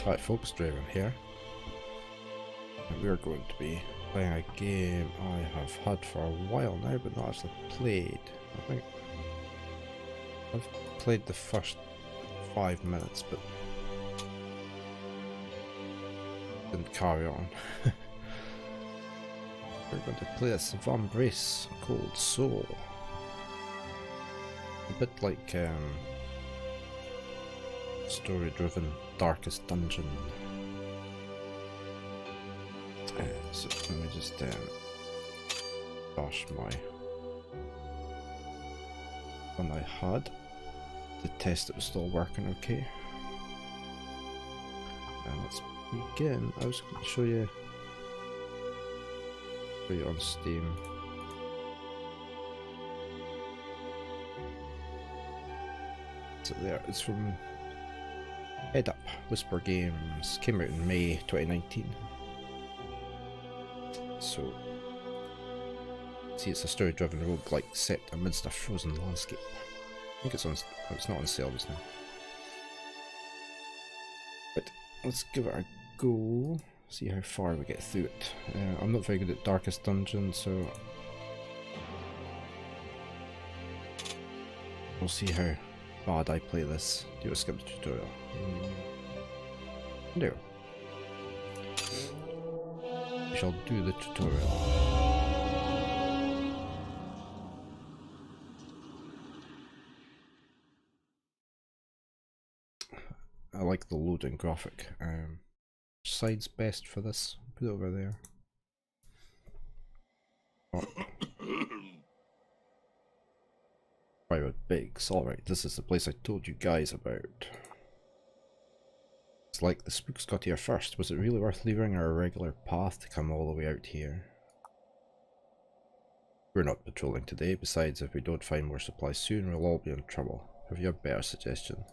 Right, folks, Draven here. And we're going to be playing a game I have had for a while now, but not actually played. I think I've played the first 5 minutes, but didn't carry on. We're going to play this Vambrace called Soul. A bit like story-driven Darkest Dungeon. So let me just bash my one I had to test it was still working okay. And let's begin. I was going to show you on Steam. So there, it's from Head Up Whisper Games. Came out in May 2019. So, see, it's a story-driven roguelike set amidst a frozen landscape. I think it's on. Oh, it's not on sale just now. But let's give it a go. See how far we get through it. I'm not very good at Darkest Dungeon, so we'll see how bad I play this. Do a skip the tutorial. No. We shall do the tutorial. I like the loading graphic. Which side's best for this? Put it over there. Oh. Private Bigs. Alright, this is the place I told you guys about. It's like the spooks got here first. Was it really worth leaving our regular path to come all the way out here? We're not patrolling today. Besides, if we don't find more supplies soon, we'll all be in trouble. Have you a better suggestion?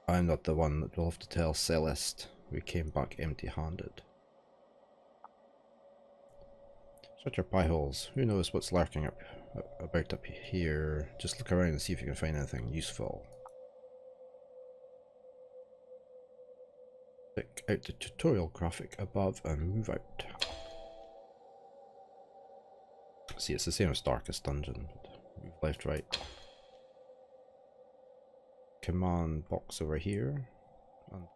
I'm not the one that will have to tell Celeste we came back empty-handed. Shut your pie holes. Who knows what's lurking about up here? Just look around and see if you can find anything useful. Check out the tutorial graphic above and move out. See, it's the same as Darkest Dungeon, but move left, right. Command box over here. And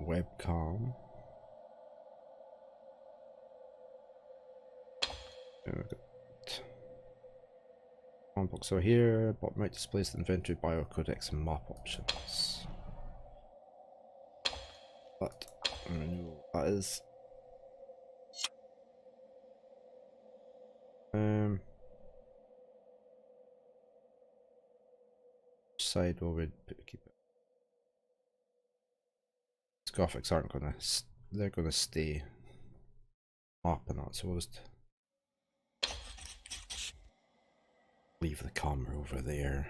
webcam. Command box over here. Bottom right displays the inventory, biocodex, and map options. But I don't know what that is. Side will we keep it? These graphics aren't gonna. They're gonna stay up and that. So we'll just leave the camera over there.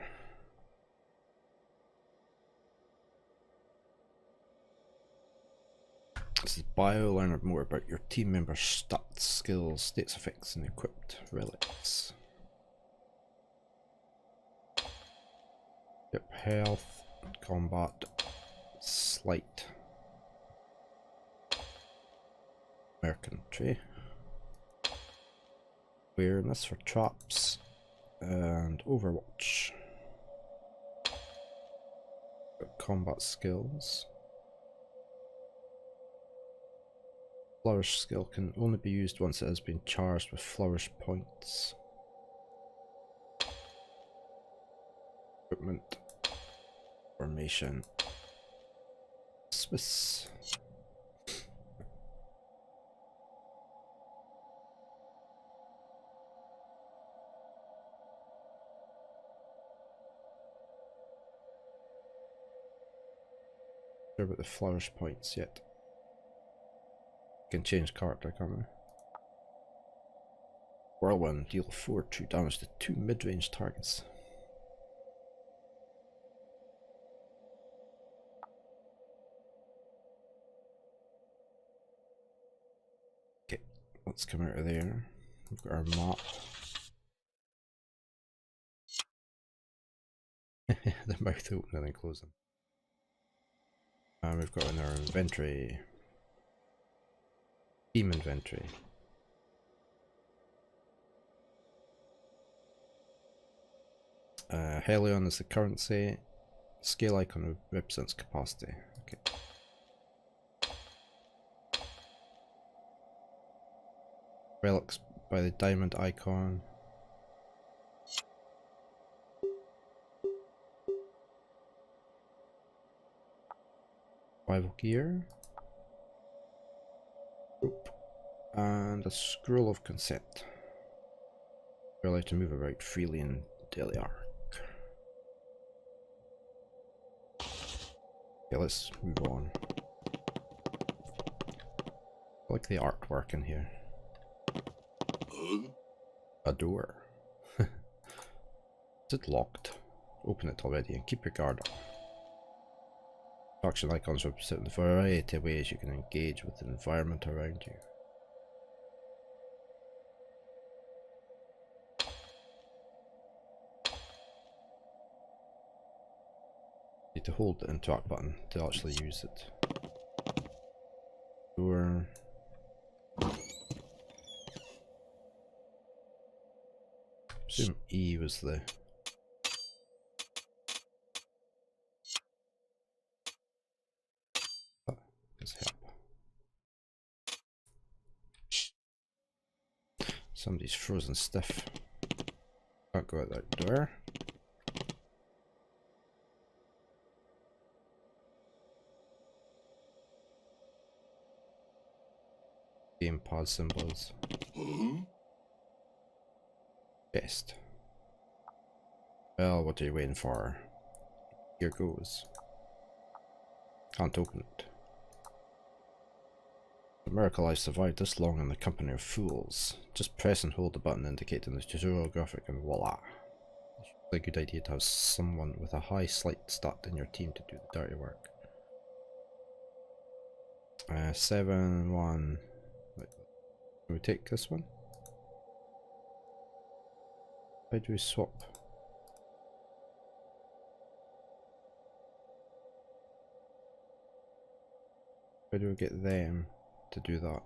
This is bio. Learn more about your team members' stats, skills, states, effects, and equipped relics. Yep, health, combat, sleight, mercantry, awareness for traps, and overwatch. Combat skills. Flourish skill can only be used once it has been charged with flourish points. Equipment. Formation. Swiss. Sure about the flourish points yet. Can change character, can't we? Whirlwind, deal 4 true damage to 2 mid-range targets. Okay, let's come out of there. We've got our map. The mouth opening and closing. And we've got in our inventory. Team inventory. Helion is the currency. Scale icon represents capacity. Okay. Relics by the diamond icon. Survival gear. Oop. And a scroll of consent. You're allowed to move about freely in daily arc. Okay, let's move on. I like the artwork in here. A door. Is it locked? Open it already and keep your guard up. Action icons represent the variety of ways you can engage with the environment around you. You need to hold the interact button to actually use it. Door. Assume E was the help. Somebody's frozen stiff. Can't go out that door. Gamepad symbols. Chest. Well, what are you waiting for? Here goes. Can't open it. A miracle I survived this long in the company of fools. Just press and hold the button indicating the tutorial graphic and voila. It's a good idea to have someone with a high slight stat in your team to do the dirty work. 7-1. Can we take this one? How do we swap? How do we get them to do that?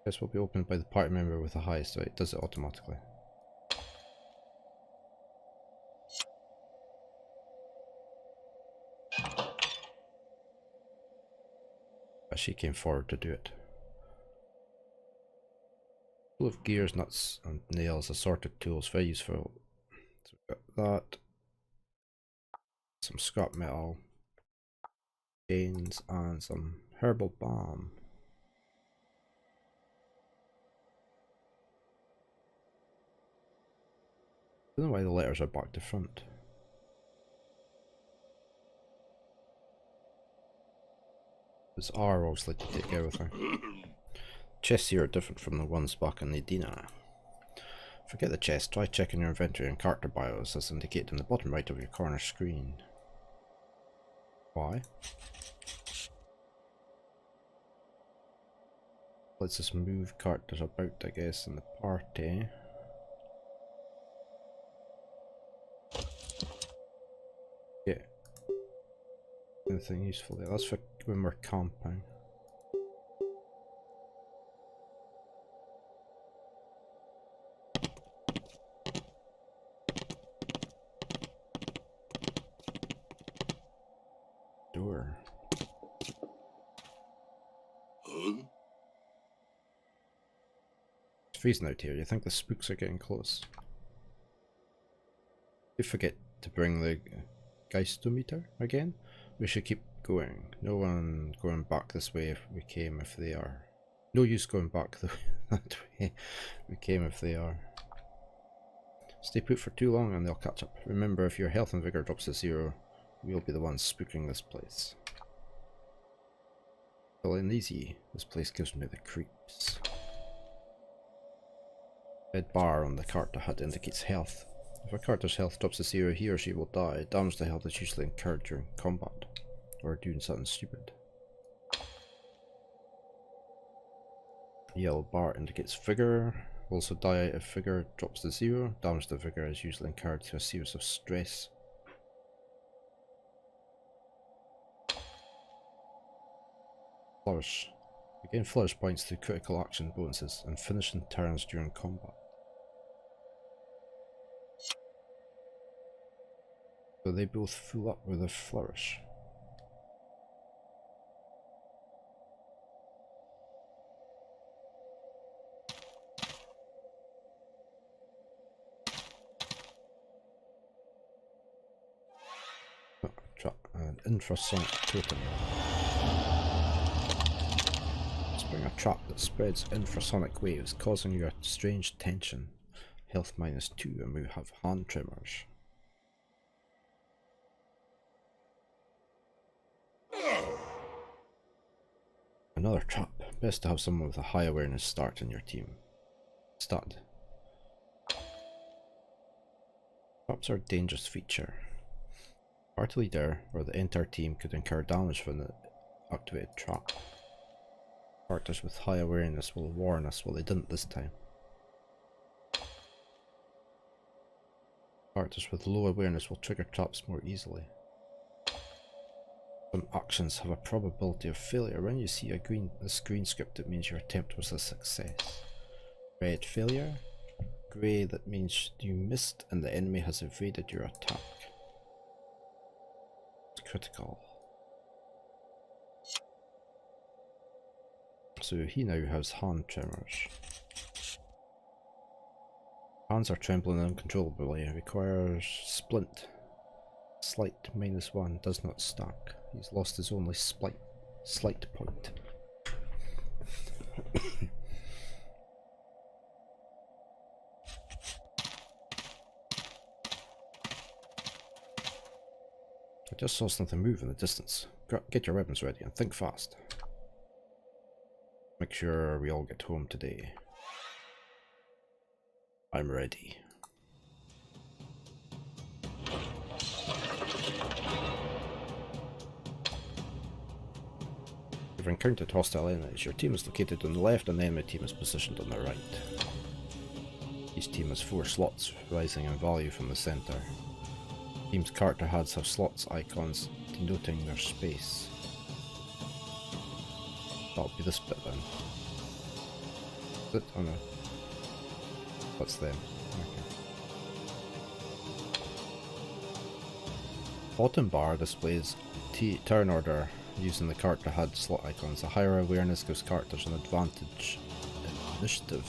This will be opened by the party member with the highest, so it does it automatically. But she came forward to do it. Full of gears, nuts, and nails, assorted tools, very useful. So we've got that. Some scrap metal, chains, and some herbal balm. I don't know why the letters are back to front. It's R obviously to take everything. Chests here are different from the ones back in Edina. Forget the chest, try checking your inventory and character bios as indicated in the bottom right of your corner screen. Why? Let's just move characters about, I guess, in the party. Yeah. Anything useful there? That's for when we're camping. Door. It's freezing out here. You think the spooks are getting close? You forget to bring the Geistometer again? We should keep going. No one going back this way if we came if they are. No use going back that way we came if they are. Stay put for too long and they'll catch up. Remember, if your health and vigor drops to 0, we'll be the ones spooking this place. Well, in easy, this place gives me the creeps. Red bar on the character HUD indicates health. If a character's health drops to 0, he or she will die. Damage to health is usually incurred during combat or doing something stupid. Yellow bar indicates vigor. Also die if vigor drops to 0. Damage to vigor is usually incurred through a series of stress. Flourish. You gain flourish points through critical action bonuses and finishing turns during combat. So they both fill up with a flourish. An infrasonic totem. Spring a trap that spreads infrasonic waves, causing you a strange tension. Health -2, and we have hand tremors. Another trap. Best to have someone with a high awareness start in your team. Stud. Traps are a dangerous feature. Party leader or the entire team could incur damage from the activated trap. Characters with high awareness will warn us, well they didn't this time. Characters with low awareness will trigger traps more easily. Some actions have a probability of failure. When you see a screen script, it means your attempt was a success. Red, failure. Grey, that means you missed and the enemy has evaded your attack. Critical. So he now has hand tremors. Hands are trembling uncontrollably. Requires splint. Slight -1 does not stack. He's lost his only slight point. I just saw something move in the distance. Get your weapons ready and think fast. Make sure we all get home today. I'm ready. You've encountered hostile enemies. Your team is located on the left and the enemy team is positioned on the right. Each team has 4 slots, rising in value from the center. Team's character HUDs have slots icons denoting their space. That'll be this bit then. Is it? Oh no. That's them. Okay. Bottom bar displays turn order using the character HUD slot icons. A higher awareness gives characters an advantage in initiative.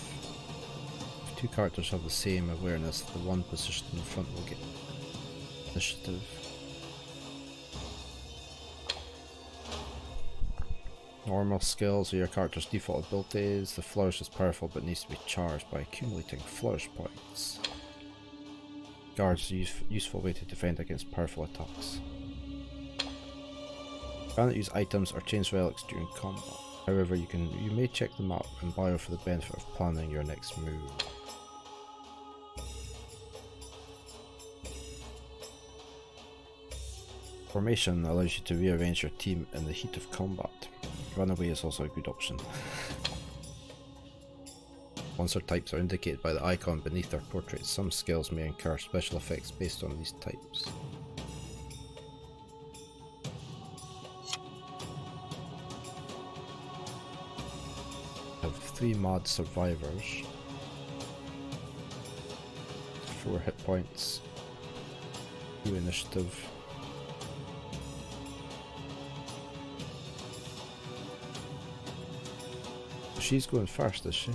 If 2 characters have the same awareness, the one positioned in front will get initiative. Normal skills are your character's default abilities. The flourish is powerful but needs to be charged by accumulating flourish points. Guards are a useful way to defend against powerful attacks. You cannot use items or change relics during combat. However, you may check them out and bio for the benefit of planning your next move. Formation allows you to rearrange your team in the heat of combat. Runaway is also a good option. Monster types are indicated by the icon beneath their portraits. Some skills may incur special effects based on these types. I have 3 mad survivors. 4 hit points. 2 initiative. She's going first, is she?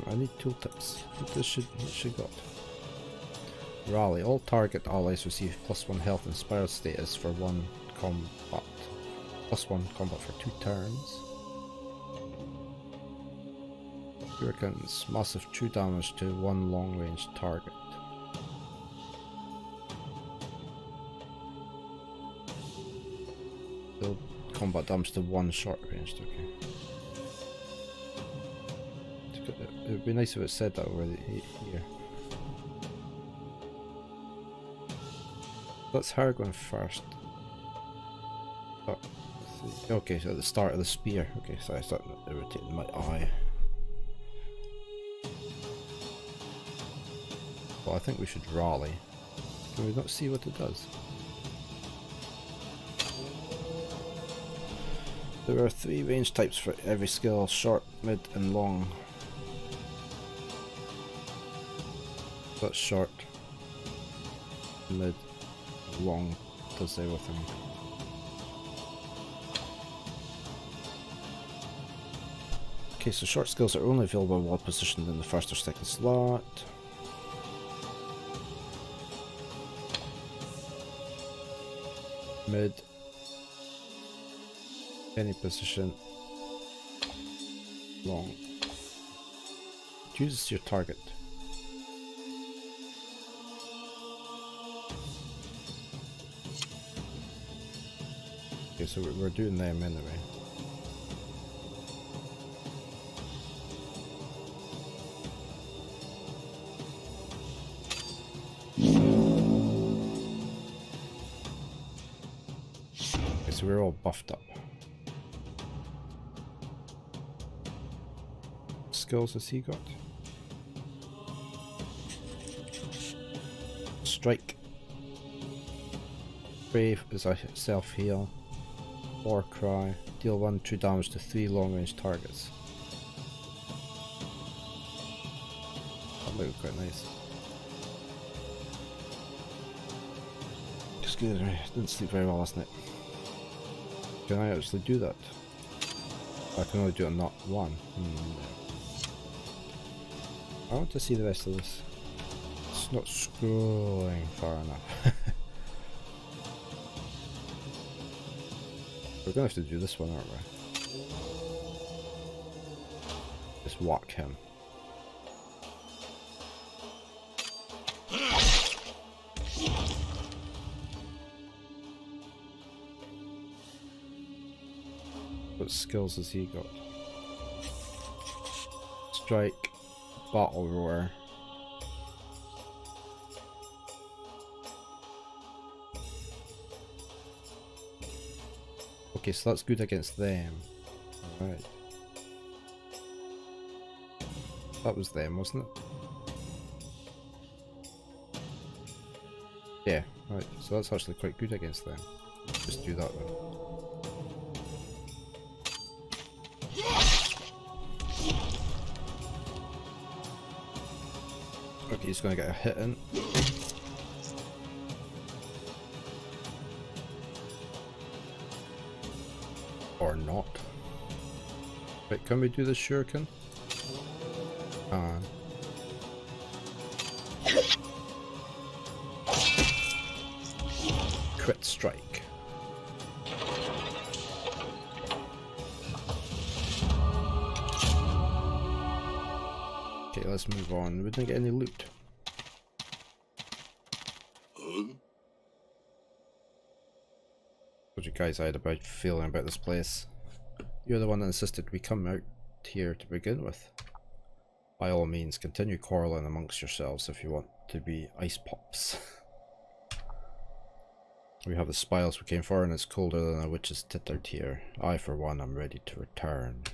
I need tooltips. What has she got? Rally. All target allies receive +1 health inspired status for 1 combat. +1 combat for 2 turns. Shurikens. Massive true damage to 1 long range target. Build combat damage to 1 short ranged, okay. It would be nice if it said that already here. That's her going first. Oh, let's see. Okay, so at the start of the spear. Okay, so I started irritating my eye. Well, I think we should rally. Can we not see what it does? There are 3 range types for every skill: short, mid, and long. That's short, mid, long does everything. Okay, so short skills are only available while positioned in the first or second slot. Mid, any position. Long, choose your target. Okay, so we're doing them anyway. Okay, so we're all buffed up. Skills has he got? Strike. Brave is a self-heal. War Cry. Deal 1-2 damage to 3 long-range targets. That might be quite nice. Excuse me, didn't sleep very well last night. Can I actually do that? I can only do it not one. I want to see the rest of this. It's not scrolling far enough. We're gonna have to do this one, aren't we? Just whack him. What skills has he got? Strike, Battle Roar. Okay, so that's good against them. Alright. That was them, wasn't it? Yeah, right. So that's actually quite good against them. Just do that then. Okay, he's gonna get a hit in. Or not. Wait, can we do the shuriken? Crit strike. Okay, let's move on. We didn't get any loot. Told you guys I had a bad feeling about this place. You're the one that insisted we come out here to begin with. By all means, continue quarreling amongst yourselves if you want to be ice pops. We have the spiles we came for, and it's colder than a witch's tit out here. I, for one, am ready to return.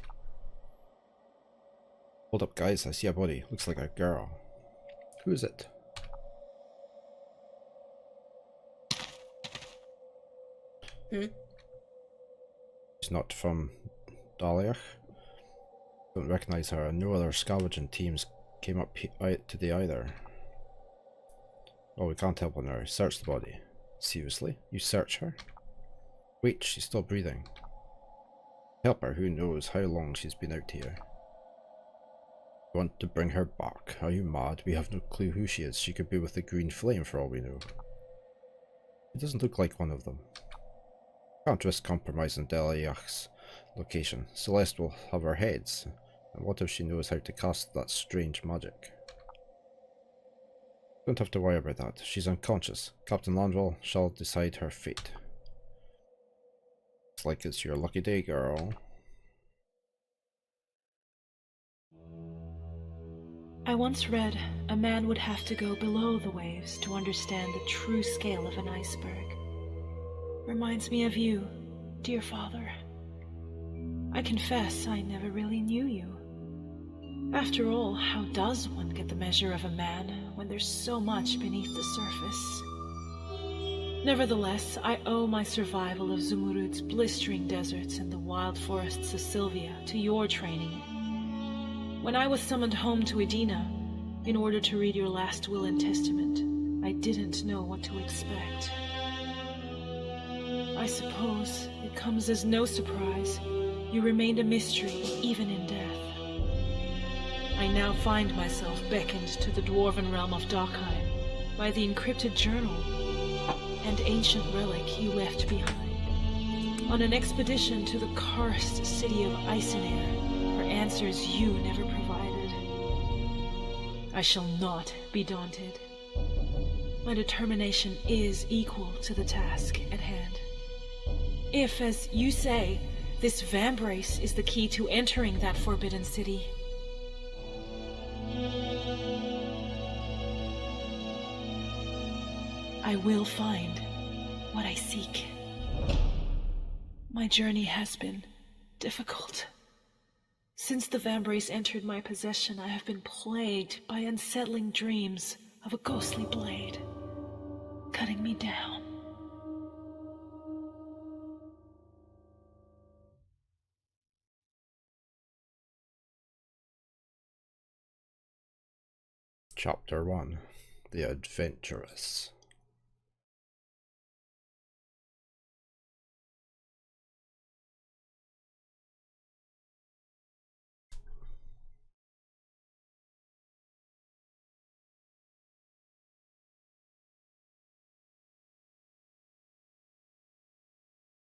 Hold up, guys. I see a body. Looks like a girl. Who is it? She's not from Daliach. Don't recognize her, and no other scavenging teams came up today either. Oh, we can't help on her. Search the body. Seriously? You search her? Wait, she's still breathing. Help her, who knows how long she's been out here. You want to bring her back? Are you mad? We have no clue who she is. She could be with the green flame for all we know. It doesn't look like one of them. Can't risk compromising Daliach's location. Celeste will have our heads. And what if she knows how to cast that strange magic? Don't have to worry about that. She's unconscious. Captain Landwell shall decide her fate. Looks like it's your lucky day, girl. I once read a man would have to go below the waves to understand the true scale of an iceberg. Reminds me of you, Dear father, I confess I never really knew you. After all, how does one get the measure of a man when there's so much beneath the surface? Nevertheless, I owe my survival of Zumurud's blistering deserts and the wild forests of Sylvia to your training. When I was summoned home to Edina, in order to read your last will and testament, I didn't know what to expect. I suppose it comes as no surprise. You remained a mystery, even in death. I now find myself beckoned to the dwarven realm of Dockheim by the encrypted journal and ancient relic you left behind, on an expedition to the cursed city of Eisenair for answers you never provided. I shall not be daunted. My determination is equal to the task at hand. If, as you say, this Vambrace is the key to entering that forbidden city, I will find what I seek. My journey has been difficult. Since the Vambrace entered my possession, I have been plagued by unsettling dreams of a ghostly blade cutting me down. Chapter 1: The Adventurous.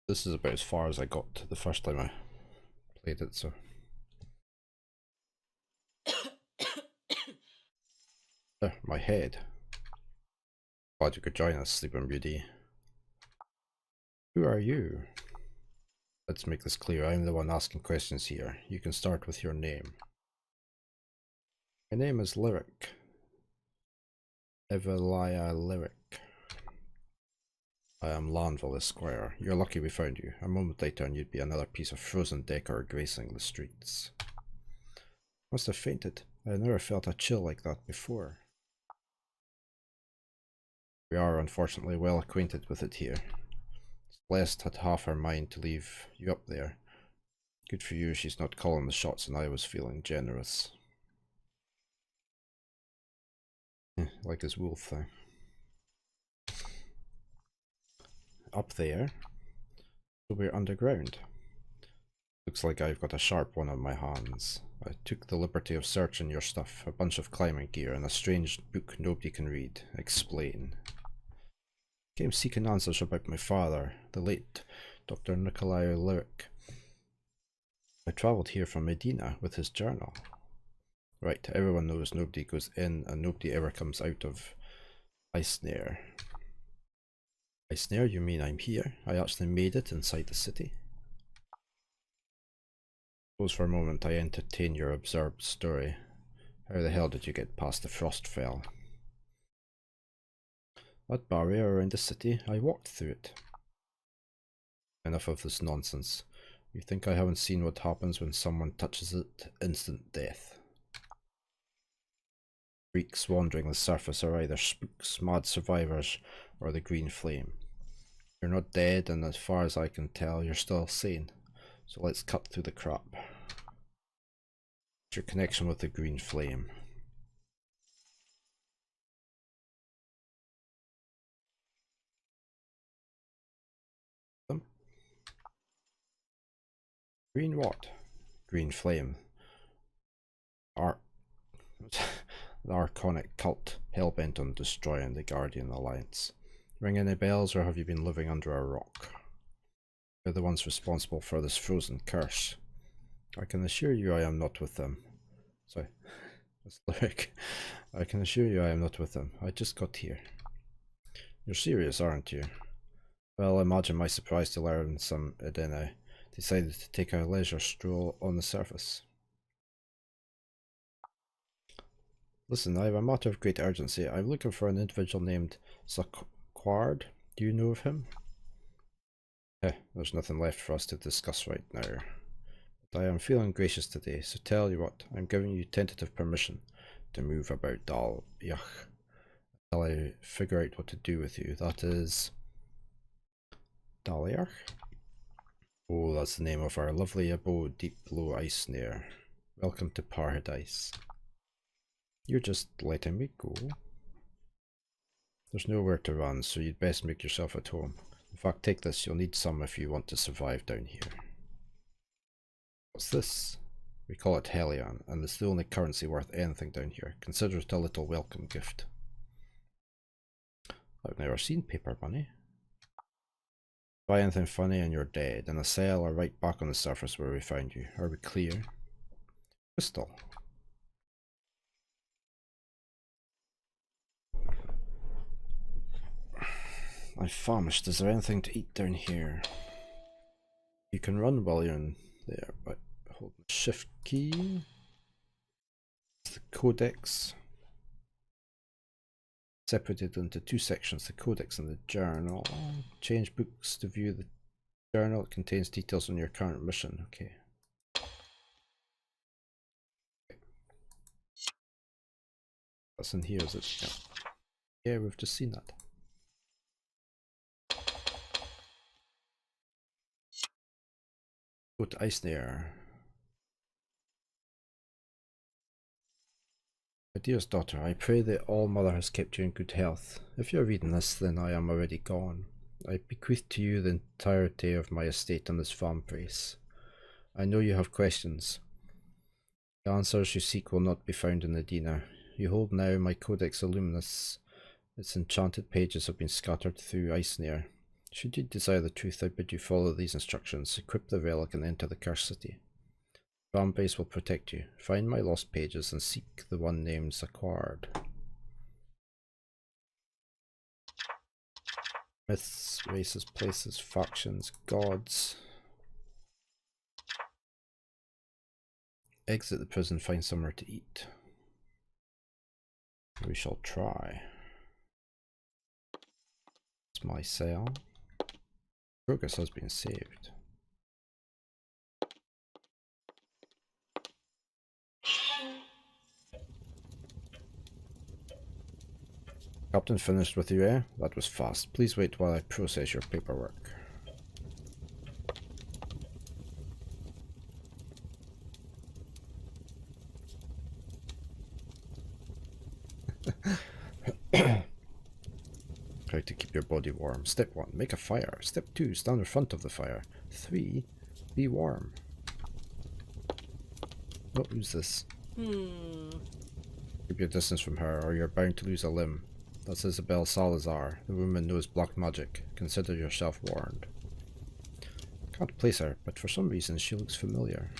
This is about as far as I got the first time I played it, so. My head. Glad you could join us, Sleeping Beauty. Who are you? Let's make this clear. I'm the one asking questions here. You can start with your name. My name is Lyric. Evelia Lyric. I am Lanville Esquire. You're lucky we found you. A moment later and you'd be another piece of frozen decor gracing the streets. Must have fainted. I never felt a chill like that before. We are unfortunately well acquainted with it here. Celeste had half her mind to leave you up there. Good for you, she's not calling the shots and I was feeling generous. Like his wolf thing. Up there, so we're underground. Looks like I've got a sharp one on my hands. I took the liberty of searching your stuff, a bunch of climbing gear and a strange book nobody can read. Explain. Came seeking answers about my father, the late Dr. Nikolai Lyric. I travelled here from Medina with his journal. Right, everyone knows nobody goes in and nobody ever comes out of Eisenair. Eisenair, you mean I'm here? I actually made it inside the city? Suppose for a moment I entertain your absurd story. How the hell did you get past the Frostfell? That barrier around the city, I walked through it. Enough of this nonsense. You think I haven't seen what happens when someone touches it? Instant death. Freaks wandering the surface are either spooks, mad survivors, or the green flame. You're not dead, and as far as I can tell, you're still sane. So let's cut through the crap. What's your connection with the green flame? Green what? Green flame. The Archonic cult, hell-bent on destroying the Guardian Alliance. Ring any bells, or have you been living under a rock? They're the ones responsible for this frozen curse. I can assure you I am not with them. Sorry, that's Lyric. I can assure you I am not with them. I just got here. You're serious, aren't you? Well, imagine my surprise to learn some Edena decided to take a leisure stroll on the surface. Listen, I have a matter of great urgency. I'm looking for an individual named Saquard. Do you know of him? There's nothing left for us to discuss right now. But I am feeling gracious today, so tell you what, I'm giving you tentative permission to move about Dal Yach until I figure out what to do with you. That is Dal Yach? Oh, that's the name of our lovely abode deep below Ice Snare. Welcome to Paradise. You're just letting me go. There's nowhere to run, so you'd best make yourself at home. In fact, take this, you'll need some if you want to survive down here. What's this? We call it Helion, and it's the only currency worth anything down here. Consider it a little welcome gift. I've never seen paper money. Buy anything funny and you're dead. In a cell or right back on the surface where we found you. Are we clear? Crystal. I'm famished. Is there anything to eat down here? You can run while you're in there, but hold the shift key. It's the codex. Separated into two sections, the codex and the journal. Change books to view the journal. It contains details on your current mission. Okay. That's in here, is it? Yeah, we've just seen that. Go to Ice there. My dearest daughter, I pray that All-Mother has kept you in good health. If you're reading this, then I am already gone. I bequeath to you the entirety of my estate on this Vambrace. I know you have questions. The answers you seek will not be found in Edina. You hold now my Codex Illuminus. Its enchanted pages have been scattered through Icenir. Should you desire the truth, I bid you follow these instructions. Equip the relic and enter the Cursed City. Vambrace will protect you. Find my lost pages and seek the one named Zaquard. Myths, races, places, factions, gods. Exit the prison, find somewhere to eat. We shall try. It's my cell. Progress has been saved. Captain finished with you, eh? That was fast. Please wait while I process your paperwork. Try to keep your body warm. Step 1, make a fire. Step 2, stand in front of the fire. 3, be warm. Oh, who's this? Keep your distance from her or you're bound to lose a limb. That's Isabel Salazar. The woman knows black magic. Consider yourself warned. Can't place her, but for some reason she looks familiar.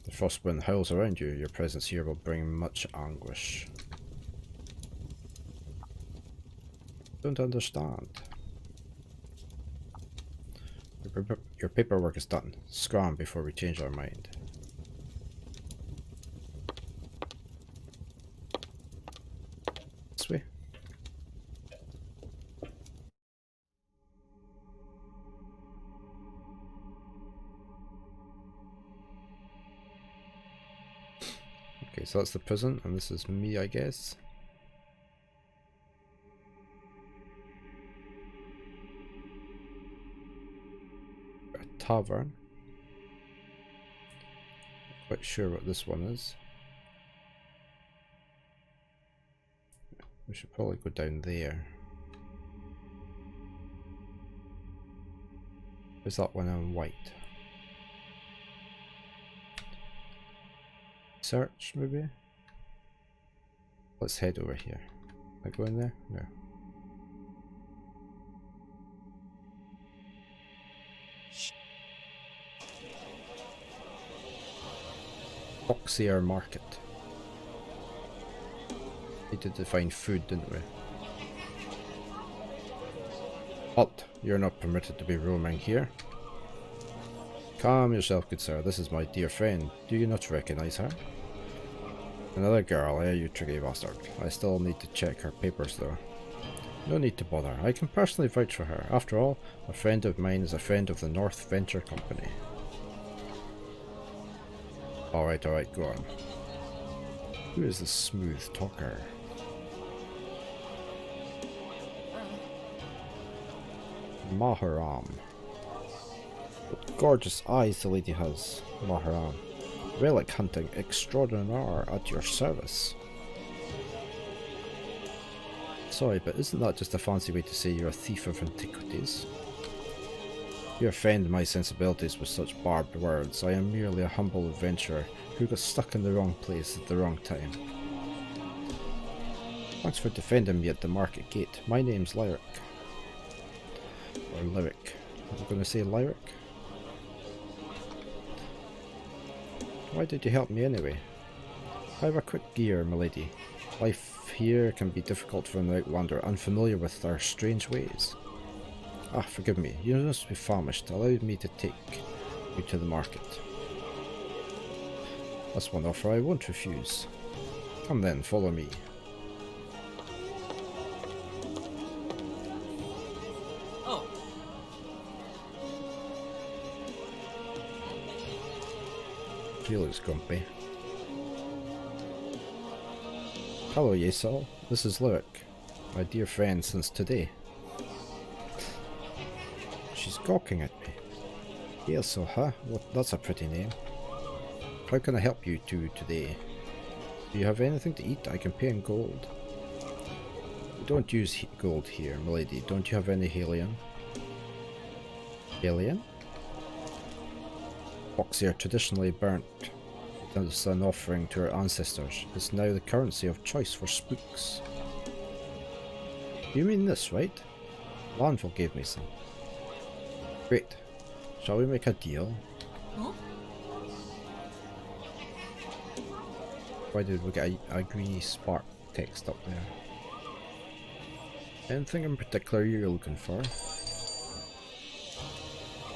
The frostwind howls around you. Your presence here will bring much anguish. Don't understand. Your paperwork is done. Scram before we change our mind. This way. Okay, so that's the prison, and this is me, I guess. A tavern. Not quite sure what this one is. We should probably go down there. Is that one in white? Search, maybe? Let's head over here. Can I go in there? No. Oxier Market. Needed to find food, didn't we? Halt! You're not permitted to be roaming here. Calm yourself, good sir. This is my dear friend. Do you not recognize her? Another girl, eh, you tricky bastard. I still need to check her papers though. No need to bother. I can personally vouch for her. After all, a friend of mine is a friend of the North Venture Company. Alright, go on. Who is this smooth talker? Maharam. What gorgeous eyes the lady has, Maharam. Relic hunting extraordinaire at your service. Sorry, but isn't that just a fancy way to say you're a thief of antiquities? You offend my sensibilities with such barbed words. I am merely a humble adventurer who got stuck in the wrong place at the wrong time. Thanks for defending me at the market gate. My name's Lyric. Or Lyric. I'm going to say Lyric. Why did you help me anyway? I have a quick gear, milady. Life here can be difficult for an outlander unfamiliar with our strange ways. Ah, forgive me. You must be famished. Allow me to take you to the market. That's one offer I won't refuse. Come then, follow me. Oh. He looks grumpy. Hello, Yesel. This is Lyric, my dear friend since today. She's gawking at me. Yesel, huh? What? That's a pretty name. How can I help you two today? Do you have anything to eat? I can pay in gold. We don't use gold here, milady. Don't you have any helium? Helium? Box here traditionally burnt as an offering to our ancestors. It's now the currency of choice for spooks. You mean this, right? Lanville gave me some. Great. Shall we make a deal? Huh? Why did we get a greeny spark text up there? Anything in particular you're looking for?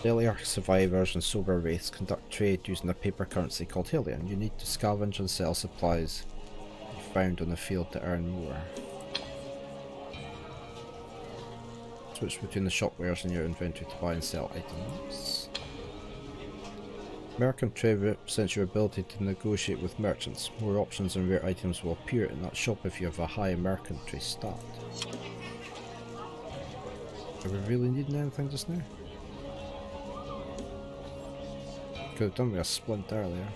Deliarch survivors and sober wraiths conduct trade using a paper currency called Helium. You need to scavenge and sell supplies you found on the field to earn more. Switch between the shop wares in your inventory to buy and sell items. Merchant trade represents your ability to negotiate with merchants. More options and rare items will appear in that shop if you have a high mercantry stat. Are we really needing anything just now? Could have done with a splint earlier.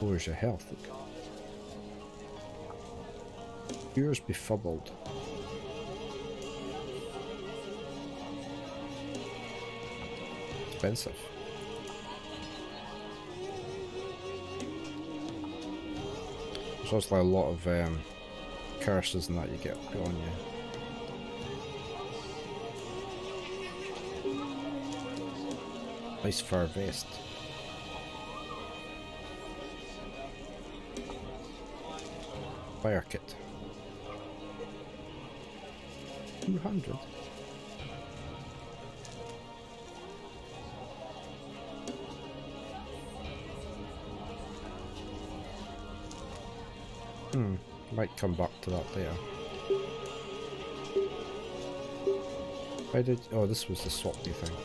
Lowers your health. Ears befuddled. Expensive. There's also like a lot of curses and that you get put on you. Nice fur vest. Fire kit. 200. Might come back to that later. Why did... oh, this was the swappy thing.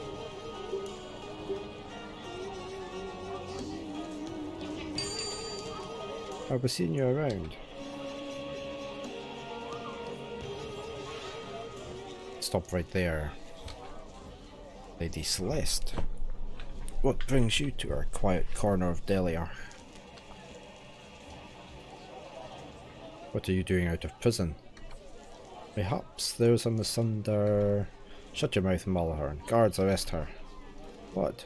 I'll be seeing you around. Stop right there. Lady Celeste. What brings you to our quiet corner of Deliarch? What are you doing out of prison? Perhaps there's a misunder... Shut your mouth, Malahorn. Guards, arrest her. What?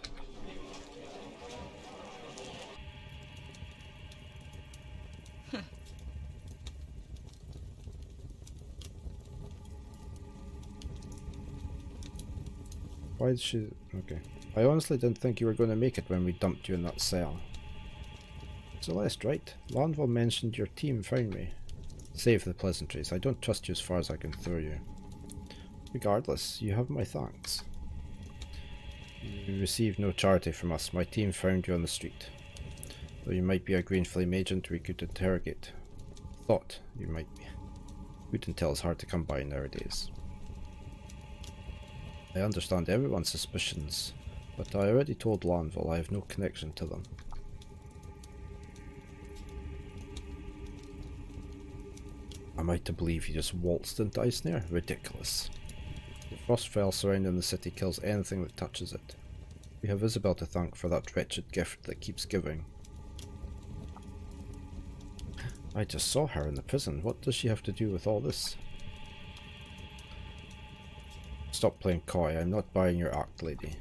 Why did she... okay. I honestly didn't think you were going to make it when we dumped you in that cell. Celeste, right? Lanville mentioned your team found me. Save the pleasantries. I don't trust you as far as I can throw you. Regardless, you have my thanks. You received no charity from us. My team found you on the street. Though you might be a green flame agent we could interrogate. Thought you might be. Good intel is hard to come by nowadays. I understand everyone's suspicions, but I already told Lanville I have no connection to them. Am I to believe you just waltzed into Icesnare? Ridiculous. The frostfell surrounding the city kills anything that touches it. We have Isabel to thank for that wretched gift that keeps giving. I just saw her in the prison. What does she have to do with all this? Stop playing coy. I'm not buying your act, lady.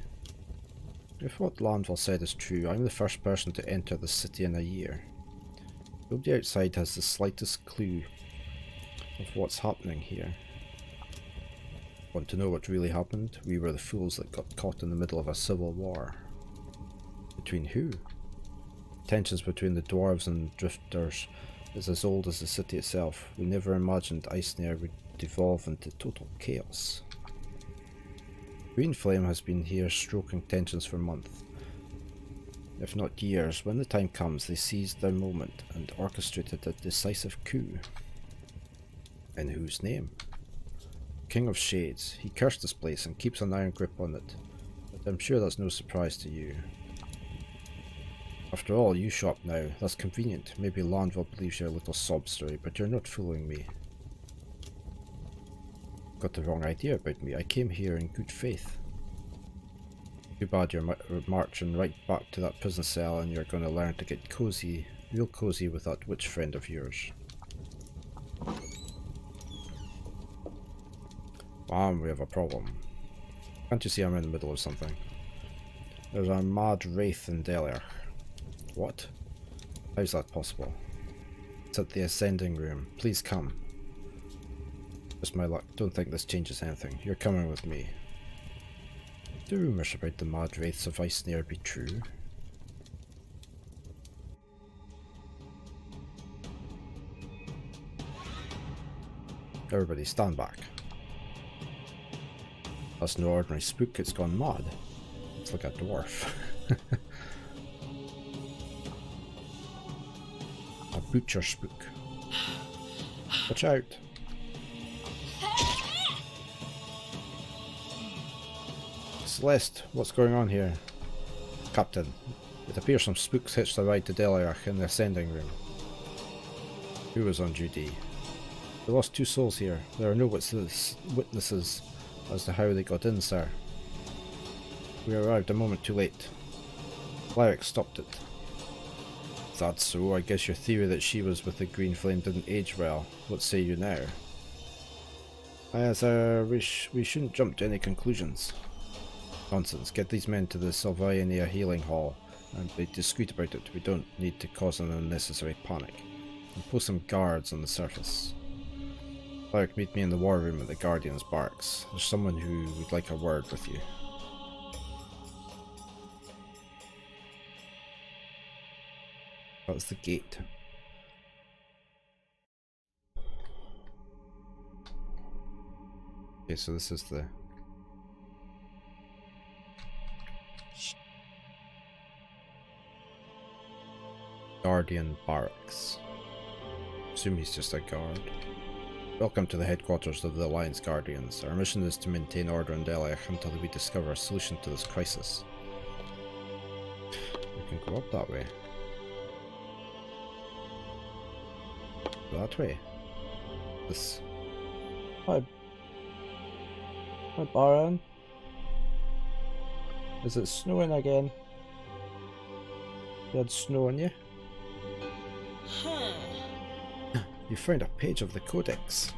If what Lanville said is true, I'm the first person to enter the city in a year. Nobody outside has the slightest clue of what's happening here. Want to know what really happened? We were the fools that got caught in the middle of a civil war. Between who? Tensions between the dwarves and drifters is as old as the city itself. We never imagined Icesnare would devolve into total chaos. Green Flame has been here stroking tensions for months, if not years. When the time comes, they seized their moment and orchestrated a decisive coup. In whose name? King of Shades. He cursed this place and keeps an iron grip on it, but I'm sure that's no surprise to you. After all, you shop now. That's convenient. Maybe Lanville believes your little sob story, but you're not fooling me. Got the wrong idea about me. I came here in good faith. Too bad you're marching right back to that prison cell and you're going to learn to get cozy, real cozy with that witch friend of yours. Bam, we have a problem. Can't you see I'm in the middle of something? There's a mad wraith in Delia. What? How's that possible? It's at the ascending room. Please come. Just my luck. Don't think this changes anything. You're coming with me. Do rumours about the mad wraiths of Icesnare be true? Everybody stand back. That's no ordinary spook, it's gone mad. It's like a dwarf. A butcher spook. Watch out. Celeste, what's going on here? Captain, it appears some spooks hitched a ride to Deliarch in the ascending room. Who was on duty? We lost 2 souls here. There are no witnesses as to how they got in, sir. We arrived a moment too late. Cleric stopped it. If that's so, I guess your theory that she was with the Green Flame didn't age well. What say you now? Yes, we shouldn't jump to any conclusions. Nonsense. Get these men to the Sylvania Healing Hall and be discreet about it. We don't need to cause an unnecessary panic. And post some guards on the surface. Cleric, meet me in the war room at the Guardian's barracks. There's someone who would like a word with you. That's the gate. Okay, so this is the... Guardian Barracks. Assume he's just a guard. Welcome to the headquarters of the Alliance Guardians. Our mission is to maintain order in Deliarch until we discover a solution to this crisis. We can go up that way. That way. This. Hi. Hi, Baron. Is it snowing again? You had snow on you? You found a page of the Codex.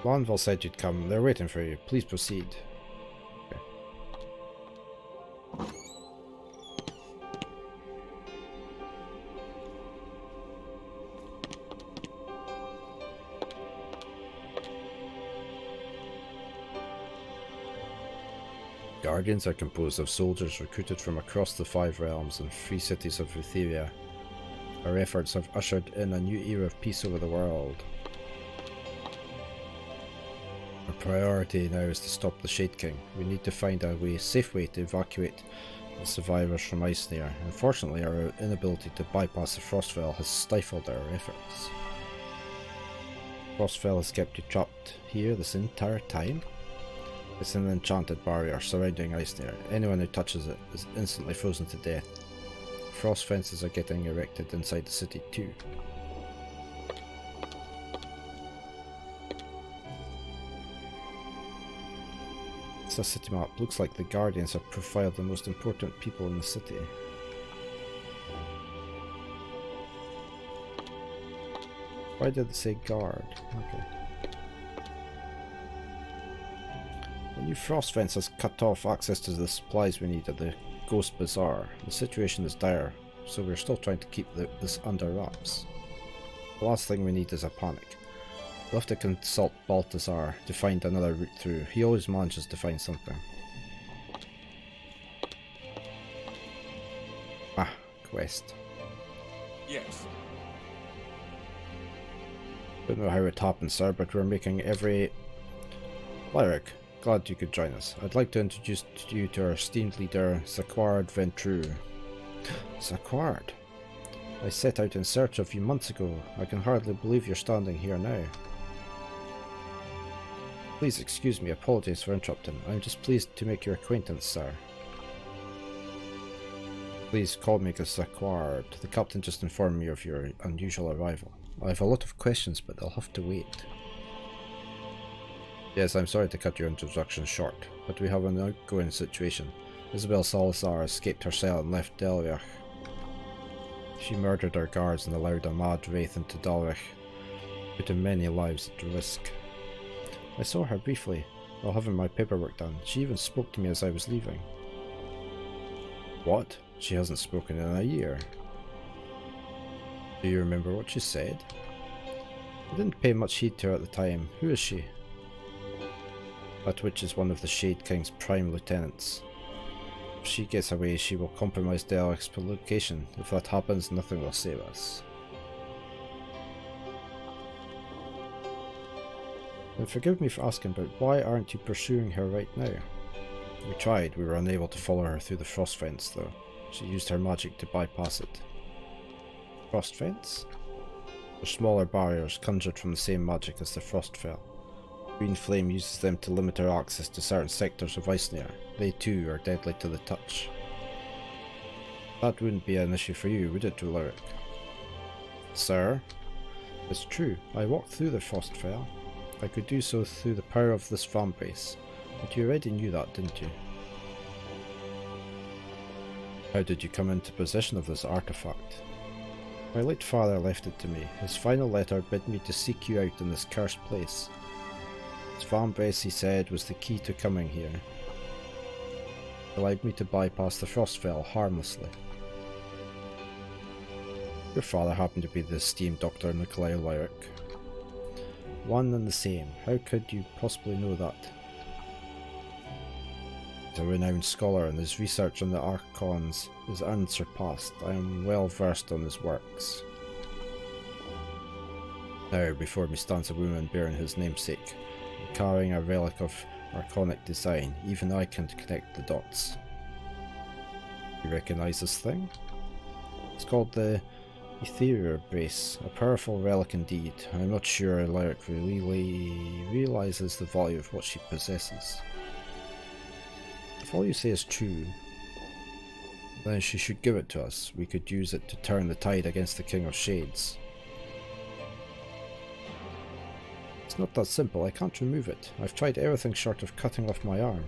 Lanville said you'd come. They're waiting for you. Please proceed. Okay. Guardians are composed of soldiers recruited from across the 5 realms and 3 cities of Rutheria. Our efforts have ushered in a new era of peace over the world. Our priority now is to stop the Shade King. We need to find a safe way to evacuate the survivors from Icenear. Unfortunately, our inability to bypass the Frostfell has stifled our efforts. Frostfell has kept you trapped here this entire time? It's an enchanted barrier surrounding Icenear. Anyone who touches it is instantly frozen to death. Frost fences are getting erected inside the city too. It's a city map. Looks like the Guardians have profiled the most important people in the city. Why did it say guard? Okay. The new frost fence has cut off access to the supplies we need at the Ghost Bazaar. The situation is dire, so we're still trying to keep this under wraps. The last thing we need is a panic. We'll have to consult Balthazar to find another route through. He always manages to find something. Ah, quest. Yes. Don't know how it happened, sir, but we're making every... Lyric, glad you could join us. I'd like to introduce you to our esteemed leader, Zaquard Ventrue. Zaquard? I set out in search of you months ago. I can hardly believe you're standing here now. Please excuse me, apologies for interrupting. I'm just pleased to make your acquaintance, sir. Please call me Zaquard. The captain just informed me of your unusual arrival. I have a lot of questions, but they'll have to wait. Yes, I'm sorry to cut your introduction short, but we have an outgoing situation. Isabel Salazar escaped her cell and left Delriach. She murdered our guards and allowed a mad wraith into Dalrich, putting many lives at risk. I saw her briefly while having my paperwork done. She even spoke to me as I was leaving. What? She hasn't spoken in a year. Do you remember what she said? I didn't pay much heed to her at the time. Who is she? That witch is one of the Shade King's prime lieutenants. If she gets away, she will compromise Delrich's location. If that happens, nothing will save us. And forgive me for asking, but why aren't you pursuing her right now? We tried. We were unable to follow her through the frost fence, though. She used her magic to bypass it. Frost fence? They're smaller barriers conjured from the same magic as the Frostfell. Green Flame uses them to limit her access to certain sectors of Icenear. They too are deadly to the touch. That wouldn't be an issue for you, would it, Lyric? Sir? It's true, I walked through the Frostfell. I could do so through the power of this Vambrace, but you already knew that, didn't you? How did you come into possession of this artifact? My late father left it to me. His final letter bid me to seek you out in this cursed place. This Vambrace, he said, was the key to coming here. It allowed me to bypass the Frostfell harmlessly. Your father happened to be the esteemed Dr. Nikolai Lyric. One and the same. How could you possibly know that? He's a renowned scholar, and his research on the Archons is unsurpassed. I am well versed on his works. Now, before me stands a woman bearing his namesake, carrying a relic of Archonic design. Even I can't connect the dots. You recognize this thing? It's called the Vambrace, a powerful relic indeed. I'm not sure Lyric really realizes the value of what she possesses. If all you say is true, then she should give it to us. We could use it to turn the tide against the King of Shades. It's not that simple. I can't remove it. I've tried everything short of cutting off my arm.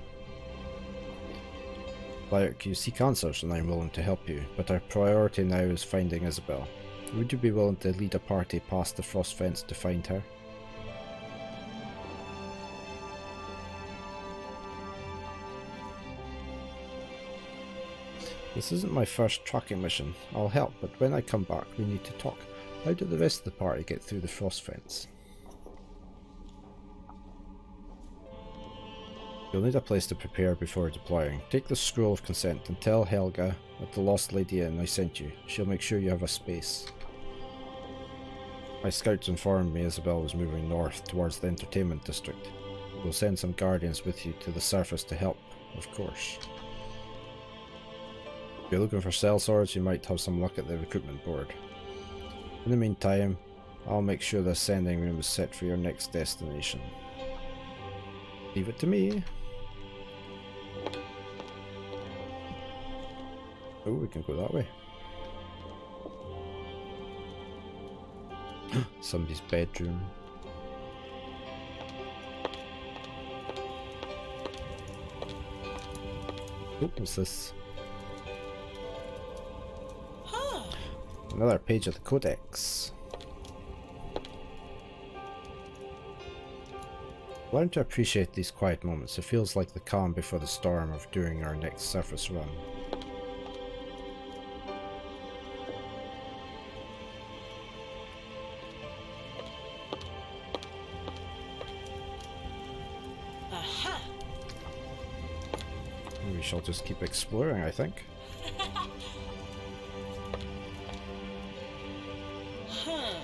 Lyric, you seek answers and I'm willing to help you, but our priority now is finding Isabel. Would you be willing to lead a party past the frost fence to find her? This isn't my first tracking mission. I'll help, but when I come back we need to talk. How did the rest of the party get through the frost fence? You'll need a place to prepare before deploying. Take the scroll of consent and tell Helga at the Lost Lady Inn I sent you. She'll make sure you have a space. My scouts informed me Isabel was moving north towards the entertainment district. We'll send some guardians with you to the surface to help, of course. If you're looking for sellswords, you might have some luck at the recruitment board. In the meantime, I'll make sure the sending room is set for your next destination. Leave it to me. Oh, we can go that way. Somebody's bedroom. Oh, what's this? Huh. Another page of the Codex. Learn to appreciate these quiet moments. It feels like the calm before the storm of during our next surface run. Aha. We shall just keep exploring, I think. Huh.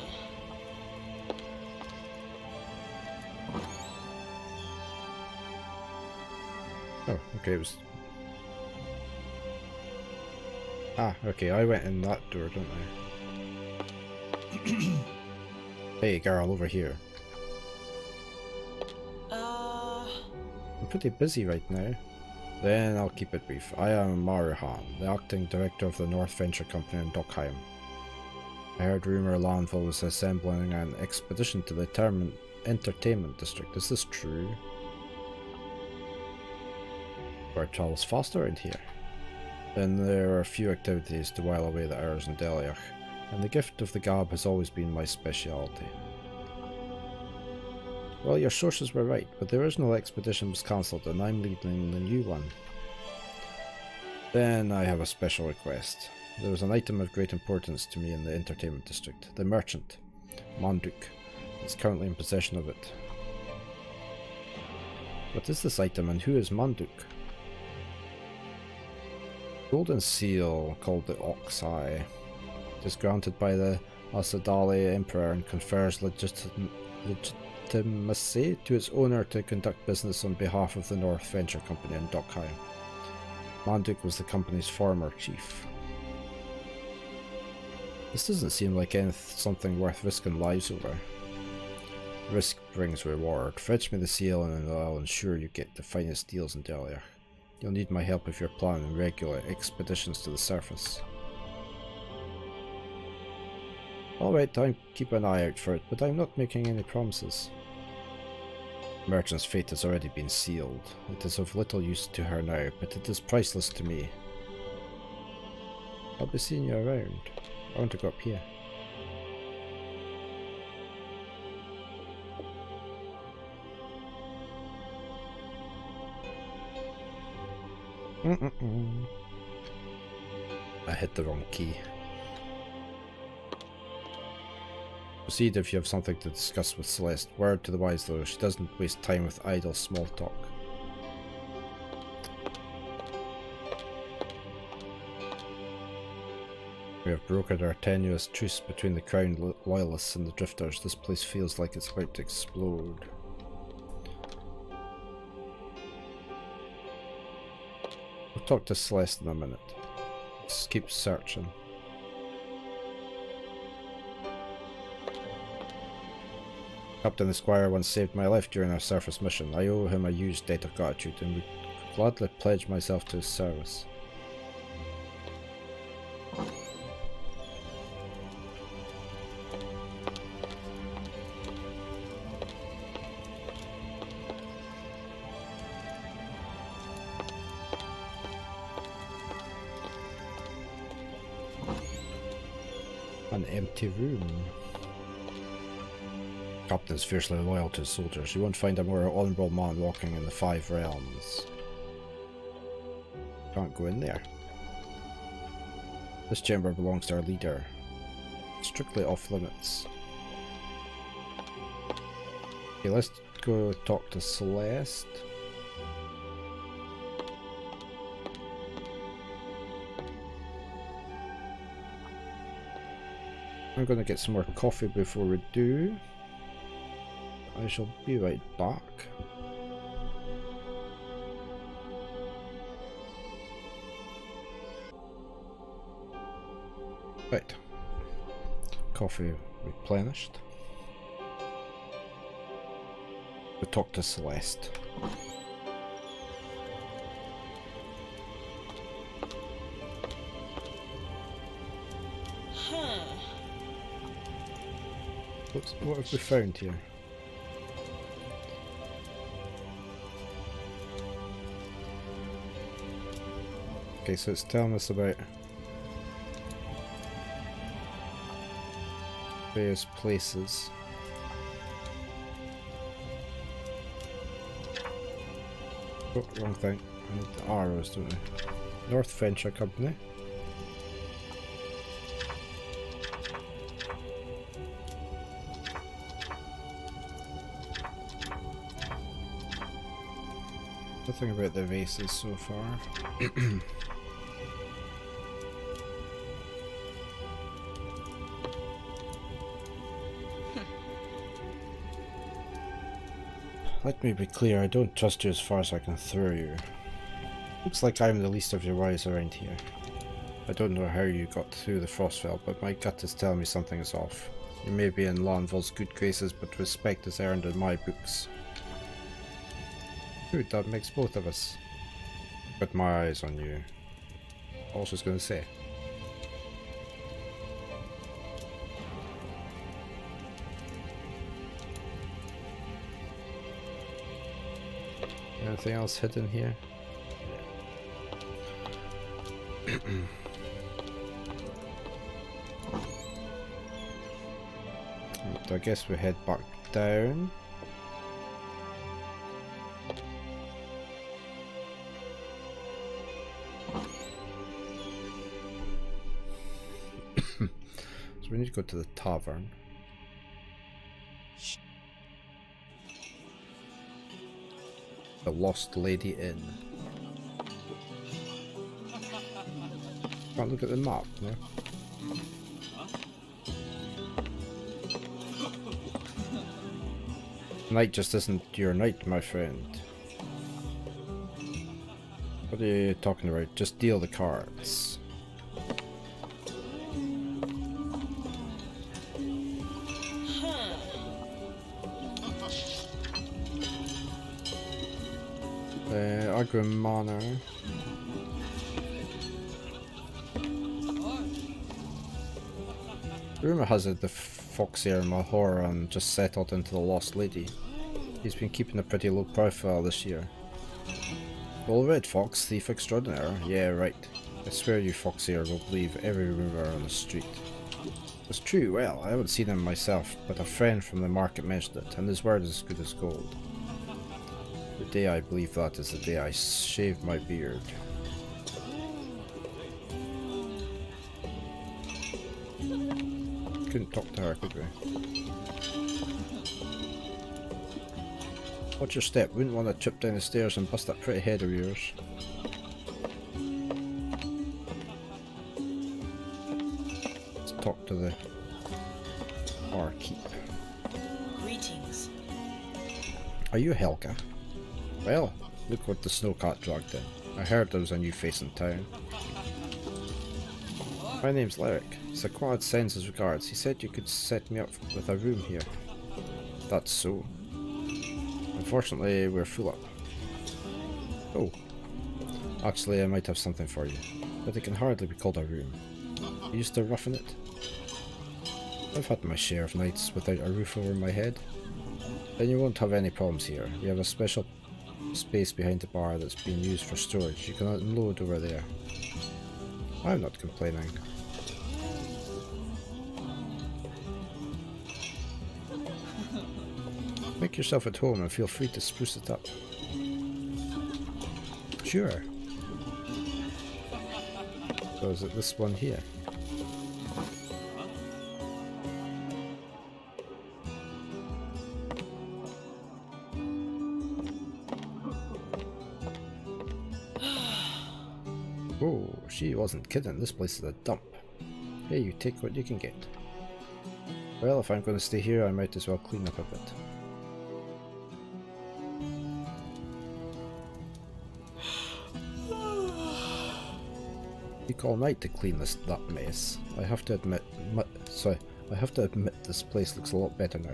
Oh, okay, it was... Ah, okay, I went in that door, didn't I? Hey, girl, over here. I'm pretty busy right now. Then I'll keep it brief. I am Maruhan, the acting director of the North Venture Company in Dockheim. I heard rumor Landville was assembling an expedition to the entertainment district. Is this true? Word travels faster around here. Then there are a few activities to while away the hours in Deliach, and the gift of the gab has always been my speciality. Well, your sources were right, but the original expedition was cancelled and I'm leading the new one. Then I have a special request. There was an item of great importance to me in the entertainment district. The merchant, Manduk, is currently in possession of it. What is this item and who is Manduk? Golden seal, called the Ox Eye. It is granted by the Asadali Emperor and confers legitimacy to its owner to conduct business on behalf of the North Venture Company in Dockheim. Manduk was the company's former chief. This doesn't seem like something worth risking lives over. Risk brings reward. Fetch me the seal and I'll ensure you get the finest deals in Delia. You'll need my help if you're planning regular expeditions to the surface. Alright, I'll keep an eye out for it, but I'm not making any promises. Merchant's fate has already been sealed. It is of little use to her now, but it is priceless to me. I'll be seeing you around. I want to go up here. I hit the wrong key. Proceed if you have something to discuss with Celeste. Word to the wise though, she doesn't waste time with idle small talk. We have brokered our tenuous truce between the Crown Loyalists and the Drifters. This place feels like it's about to explode. We'll talk to Celeste in a minute. Let's keep searching. Captain Esquire once saved my life during our surface mission. I owe him a huge debt of gratitude and would gladly pledge myself to his service. An empty room. Captain's fiercely loyal to his soldiers. You won't find a more honourable man walking in the Five Realms. Can't go in there. This chamber belongs to our leader. Strictly off limits. Okay, let's go talk to Celeste. I'm gonna get some more coffee before we do. I shall be right back. Right. Coffee replenished. We talk to Celeste. Huh. What have we found here? Okay, so it's telling us about various places. Oh, wrong thing. I need the arrows, don't I? North Venture Company. Nothing about the vases so far. Let me be clear, I don't trust you as far as I can throw you. Looks like I'm the least of your worries around here. I don't know how you got through the Frostfell, but my gut is telling me something is off. You may be in Lanvol's good graces, but respect is earned in my books. Good, that makes both of us. Got my eyes on you. All she's gonna say. Anything else hidden here? I guess we head back down. So we need to go to the tavern. The Lost Lady Inn. Can't look at the map, no? Night just isn't your night, my friend. What are you talking about? Just deal the cards. Agrum Manor. Rumour has it the Foxeer Mahoran just settled into the Lost Lady. He's been keeping a pretty low profile this year. All right, Fox, thief extraordinaire. Yeah, right. I swear you Foxeer will believe every rumour on the street. It's true, well, I haven't seen him myself, but a friend from the market mentioned it, and his word is as good as gold. The day I believe that is the day I shaved my beard. Couldn't talk to her, could we? Watch your step, wouldn't want to trip down the stairs and bust that pretty head of yours. Let's talk to the barkeep. Greetings. Are you Helga? Well, look what the snowcat dragged in. I heard there was a new face in town. My name's Lyric. Sir Quad sends his regards. He said you could set me up with a room here. That's so. Unfortunately, we're full up. Oh. Actually, I might have something for you. But it can hardly be called a room. You used to roughing it? I've had my share of nights without a roof over my head. Then you won't have any problems here. We have a special space behind the bar that's being used for storage. You can unload over there. I'm not complaining. Make yourself at home and feel free to spruce it up. Sure. So is it this one here? Oh, she wasn't kidding. This place is a dump. Hey, you take what you can get. Well, if I'm going to stay here, I might as well clean up a bit. Took all night to clean that mess. I have to admit, this place looks a lot better now.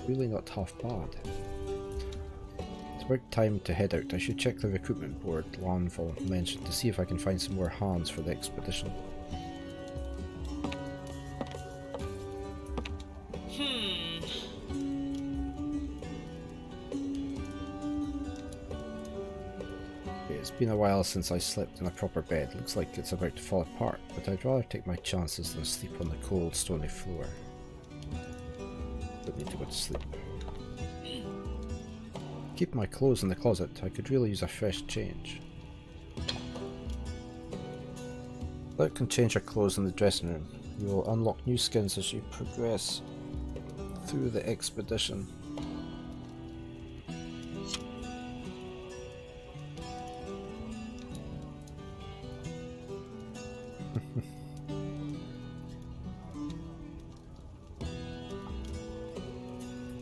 Really not half bad. It's about time to head out. I should check the recruitment board Lanval mentioned to see if I can find some more hands for the expedition. It's been a while since I slept in a proper bed. Looks like it's about to fall apart, but I'd rather take my chances than sleep on the cold, stony floor. Don't need to go to sleep. Keep my clothes in the closet. I could really use a fresh change. Look and change your clothes in the dressing room. You will unlock new skins as you progress through the expedition.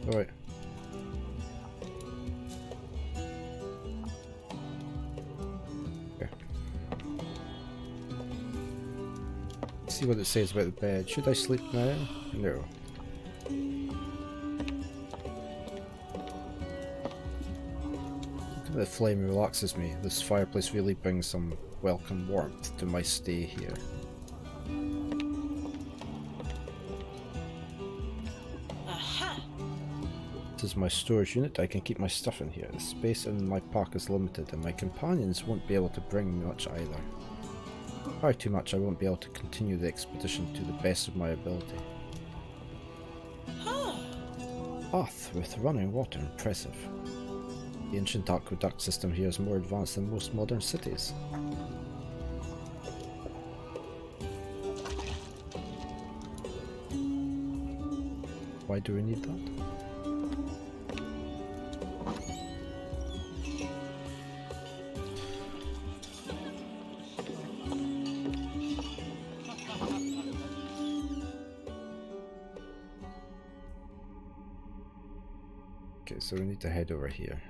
Alright. Okay. Let's see what it says about the bed. Should I sleep now? No. The flame relaxes me. This fireplace really brings some welcome warmth to my stay here. This is my storage unit. I can keep my stuff in here. The space in my pack is limited and my companions won't be able to bring much either. Far too much, I won't be able to continue the expedition to the best of my ability. Bath with running water, impressive. The ancient aqueduct system here is more advanced than most modern cities. Why do we need that? Okay, so we need to head over here.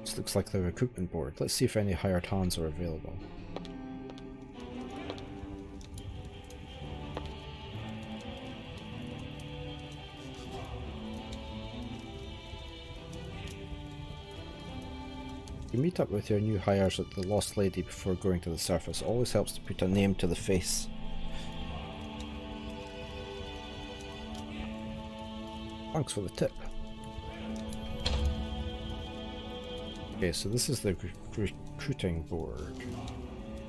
This looks like the recruitment board. Let's see if any hired hands are available. You meet up with your new hires at the Lost Lady before going to the surface. It always helps to put a name to the face. Thanks for the tip. Okay, so this is the recruiting board.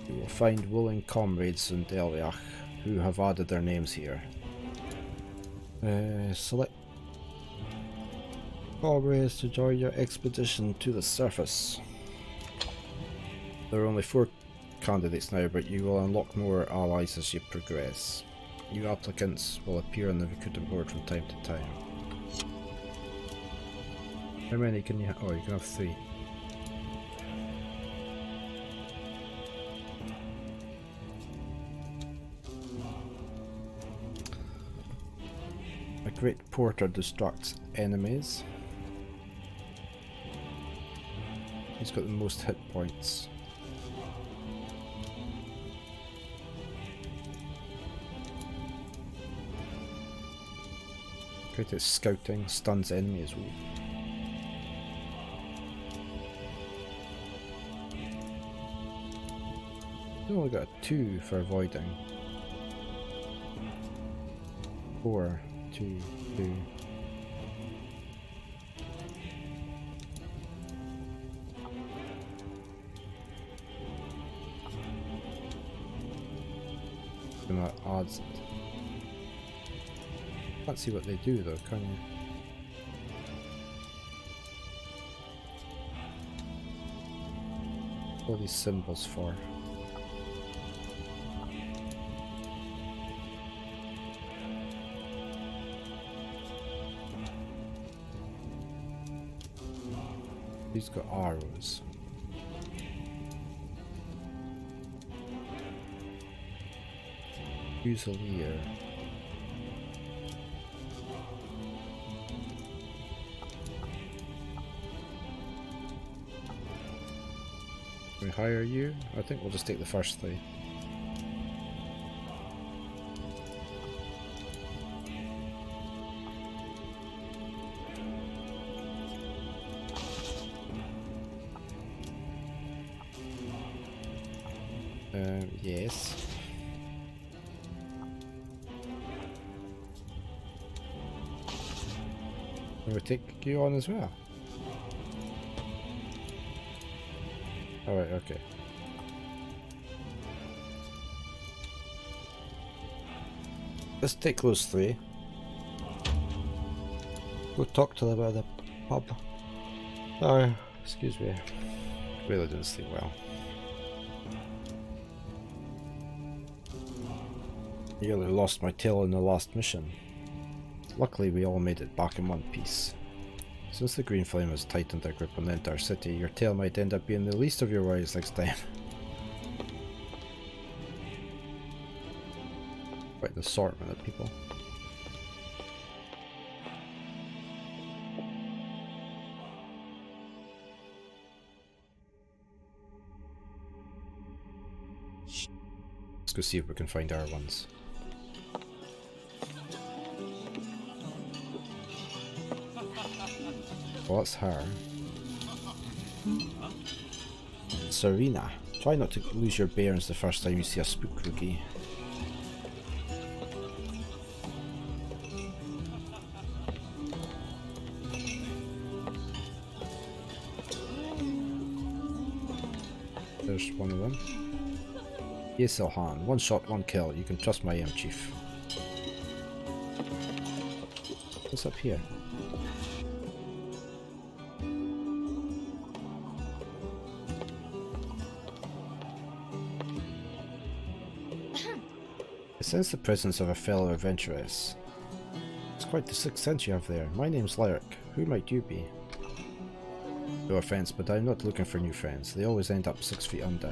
You will find willing comrades in Deliach who have added their names here. Select comrades to join your expedition to the surface. There are only 4 candidates now, but you will unlock more allies as you progress. New applicants will appear on the recruiting board from time to time. How many can you have? Oh, you can have 3. A great porter distracts enemies. He's got the most hit points. Great at scouting, stuns enemy as well. You only got a 2 for avoiding. 4, 2, 2. And that adds it. Can't see what they do though, can you? All these symbols for. He's got arrows. Fusilier. Can we hire you? I think we'll just take the first 3. Yes. Can we take you on as well? Alright, okay. Let's take those 3. Go talk to them about the pub. Sorry, excuse me. Really didn't sleep well. Nearly lost my tail in the last mission. Luckily we all made it back in one piece. Since the Green Flame has tightened their grip on the entire city, your tail might end up being the least of your worries next time. Quite an assortment of people. Let's go see if we can find our ones. Well, that's her. Serena. Try not to lose your bearings the first time you see a spook rookie. There's one of them. Yes, Ilhan. One shot, one kill. You can trust my aim, Chief. What's up here? I sense the presence of a fellow adventuress. It's quite the sixth sense you have there. My name's Lyric. Who might you be? No offense, but I'm not looking for new friends. They always end up 6 feet under.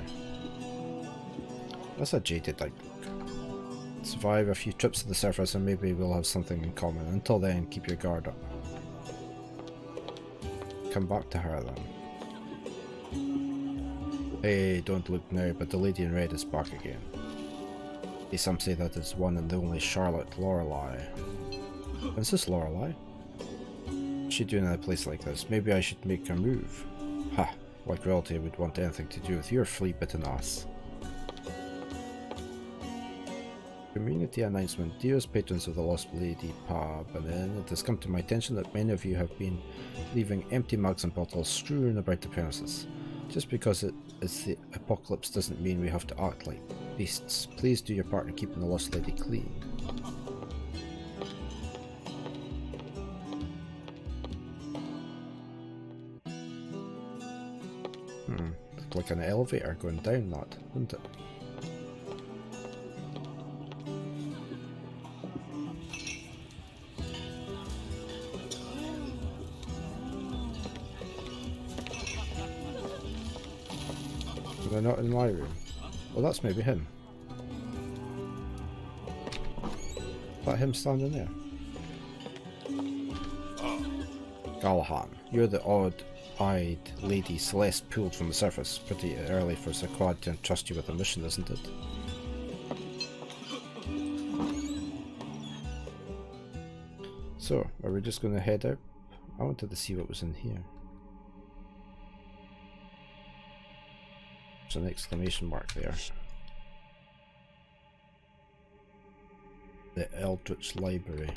That's a jaded outlook. Survive a few trips to the surface and maybe we'll have something in common. Until then, keep your guard up. Come back to her then. Hey, don't look now, but the lady in red is back again. Some say that it's one and the only Charlotte Lorelei. Is this Lorelei? What's she doing in a place like this? Maybe I should make a move. Ha! Like royalty would want anything to do with your flea-bitten ass. Community announcement. Dearest patrons of the Lost Lady pub, and then it has come to my attention that many of you have been leaving empty mugs and bottles strewn about the premises. Just because it's the apocalypse doesn't mean we have to act like beasts. Please do your part in keeping the Lost Lady clean. Looked like an elevator going down that, didn't it? They're not in my room. Well, that's maybe him. Is that him standing there? Galahad, you're the odd-eyed lady Celeste pulled from the surface. Pretty early for Zaquad to entrust you with a mission, isn't it? So, are we just going to head out? I wanted to see what was in here. There's an exclamation mark there. The Eldritch Library.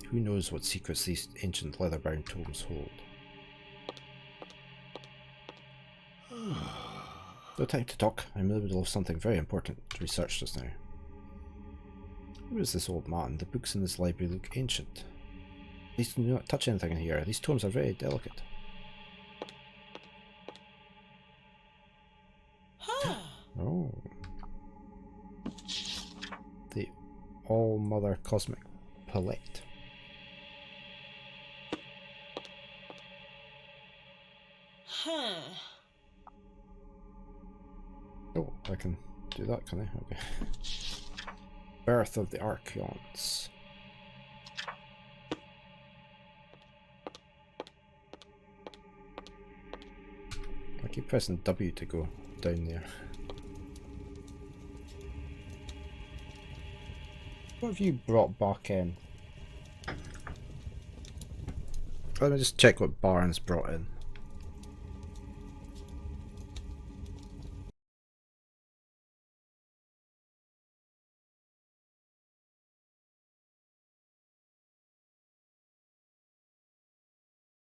Who knows what secrets these ancient leather-bound tomes hold? No time to talk. I'm in the middle of something very important to research just now. Who is this old man? The books in this library look ancient. Please do not touch anything in here. These tomes are very delicate. Oh. The All-Mother Cosmic Palette. Oh, I can do that, can I? Okay. Birth of the Archeons. I keep pressing W to go down there. What have you brought back in? Let me just check what Baron's brought in.